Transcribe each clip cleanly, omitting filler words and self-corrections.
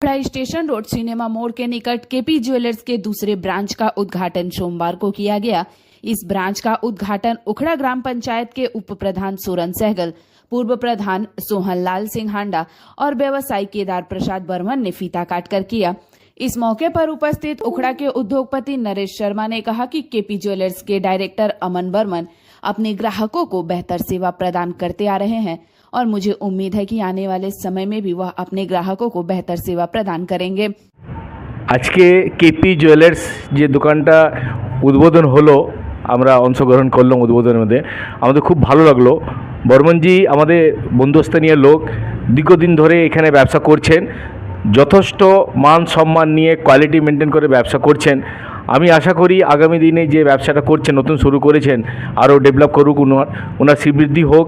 उखड़ा station road cinema मोड़ के निकट केपी ज्वेलर्स के दूसरे ब्रांच का उद्घाटन सोमवार को किया गया। इस ब्रांच का उद्घाटन उखड़ा ग्राम पंचायत के उप प्रधान सोरन सहगल, पूर्व प्रधान सोहनलाल सिंह हांडा और व्यवसायी केदार प्रसाद बर्मन ने फीता काटकर किया। इस मौके पर उपस्थित उखड़ा के उद्योगपति नरेश शर्मा ने कहा कि केपी ज्वेलर्स के डायरेक्टर अमन बर्मन अपने ग्राहकों को बेहतर सेवा प्रदान करते आ रहे हैं और मुझे उम्मीद है कि आने वाले समय में भी वह अपने ग्राहकों को बेहतर सेवा प्रदान करेंगे। आज के केपी ज्वेलर्स যে দোকানটা উদ্বোধন হলো, আমরা অংশগ্রহণ করলাম উদ্বোধনের মধ্যে, আমাদের খুব ভালো লাগলো। বর্মনজি আমাদের বন্ধুস্থানীয় লোক, দীর্ঘদিন ধরে এখানে ব্যবসা করছেন, যথেষ্ট মান সম্মান নিয়ে কোয়ালিটি মেনটেন করে ব্যবসা করছেন। আমি আশা করি আগামী দিনে যে ব্যবসাটা করছেন, নতুন শুরু করেছেন, আরও ডেভেলপ করুক, ওনার শ্রীবৃদ্ধি হোক।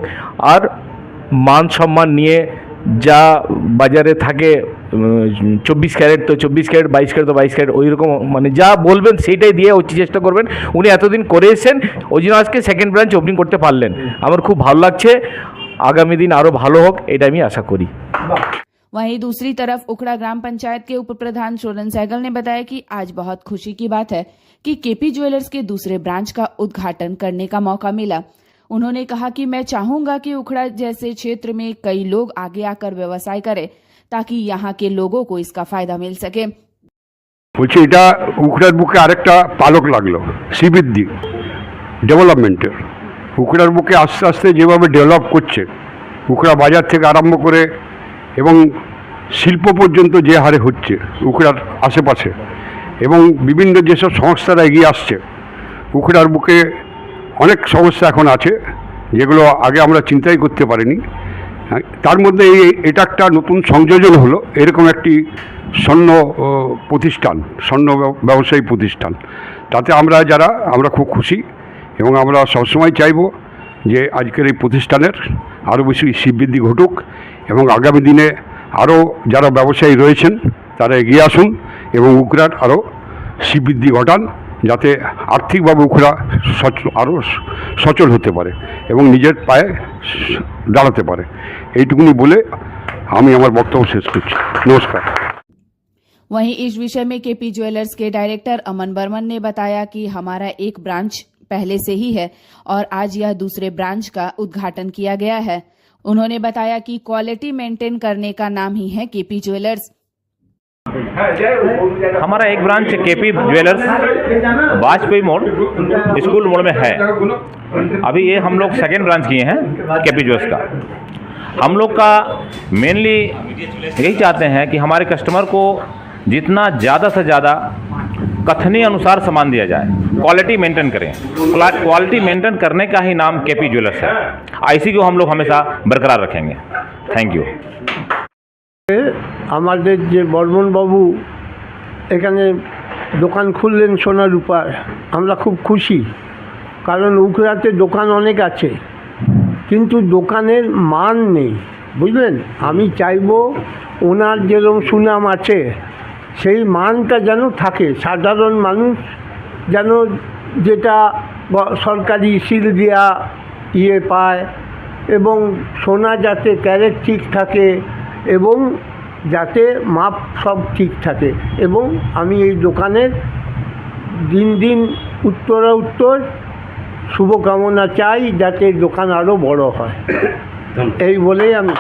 আর মান সম্মান নিয়ে যা বাজারে থাকে 24 ক্যারেট তো 24 ক্যারেট, 22 ক্যারেট তো 22 ক্যারেট, ওই রকম মানে যা বলবেন সেইটাই দিয়ে হচ্ছে চেষ্টা করবেন। উনি এতদিন করে এসেছেন, ওই জন্য আজকে সেকেন্ড ব্রাঞ্চ ওপেনিং করতে পারলেন। আমার খুব ভালো লাগছে, আগামী দিন আরও ভালো হোক এটা আমি আশা করি। वहीं दूसरी तरफ उखड़ा ग्राम पंचायत के उप प्रधान सोरन सहगल ने बताया कि आज बहुत खुशी की बात है कि केपी ज्वेलर्स के दूसरे ब्रांच का उद्घाटन करने का मौका मिला। उन्होंने कहा कि मैं चाहूंगा कि उखड़ा जैसे क्षेत्र में कई लोग आगे आकर व्यवसाय करें ताकि यहाँ के लोगों को इसका फायदा मिल सके। বলছি এটা উখড়ার বুকে আরেকটা পালক লাগলো শ্রীবৃদ্ধি ডেভেলপমেন্টের। উখড়ার বুকে আস্তে আস্তে যেভাবে ডেভেলপ করছে, উখড়া বাজার থেকে আরম্ভ করে এবং শিল্প পর্যন্ত যে হারে হচ্ছে উখড়ার আশেপাশে, এবং বিভিন্ন যেসব সংস্থারা এগিয়ে আসছে, উখড়ার বুকে অনেক সমস্যা এখন আছে যেগুলো আগে আমরা চিন্তাই করতে পারিনি। তার মধ্যে এটা একটা নতুন সংযোজন হলো, এরকম একটি স্বর্ণ প্রতিষ্ঠান, স্বর্ণ ব্যবসায়ী প্রতিষ্ঠান। তাতে আমরা খুব খুশি এবং আমরা সবসময় চাইব যে আজকের এই প্রতিষ্ঠানের আরও বেশি শ্রীবৃদ্ধি ঘটুক এবং আগামী দিনে আরও যারা ব্যবসায়ী রয়েছেন তারা এগিয়ে আসুন এবং উখড়ার আরও শ্রীবৃদ্ধি ঘটান, যাতে আর্থিকভাবে উখড়া আরও সচল হতে পারে এবং নিজের পায়ে দাঁড়াতে পারে। এইটুকুনি বলে আমি আমার বক্তব্য শেষ করছি। নমস্কার। वहीं इस विषय में केपी ज्वेलर्स के डायरेक्टर अमन बर्मन ने बताया कि हमारा एक ब्रांच पहले से ही है और आज यह दूसरे ब्रांच का उद्घाटन किया गया है। उन्होंने बताया कि क्वालिटी मेंटेन करने का नाम ही है केपी ज्वेलर्स। हमारा एक ब्रांच केपी ज्वेलर्स वाजपेयी मोड़ स्कूल मोड़ में है। अभी ये हम लोग सेकेंड ब्रांच किए हैं केपी ज्वेलर्स का। हम लोग का मेनली यही चाहते हैं कि हमारे कस्टमर को जितना ज़्यादा से ज़्यादा कथनी अनुसार सामान दिया जाए, क्वालिटी मेंटेन करें। क्वालिटी मेंटेन करने का ही नाम केपी ज्वेलर्स है। आईसी को हम लोग हमेशा बरकरार रखेंगे। Thank you. আমাদের যে বর্মন বাবু এখানে দোকান খুললেন সোনা রূপার, আমরা খুব খুশি। কারণ উখড়াতে দোকান অনেক আছে কিন্তু দোকানের মান নেই, বুঝলেন। আমি চাইবো ওনার যেরকম সুনাম আছে সেই মানটা যেন থাকে, সাধারণ মানুষ যেন যেটা সরকারি সিল দেওয়া পায় এবং সোনা যাতে ক্যারেট ঠিক থাকে এবং যাতে মাপ সব ঠিক থাকে। এবং আমি এই দোকানের দিন দিন উত্তর শুভকামনা চাই যাতে দোকান আরও বড় হয়, এই বলেই আমি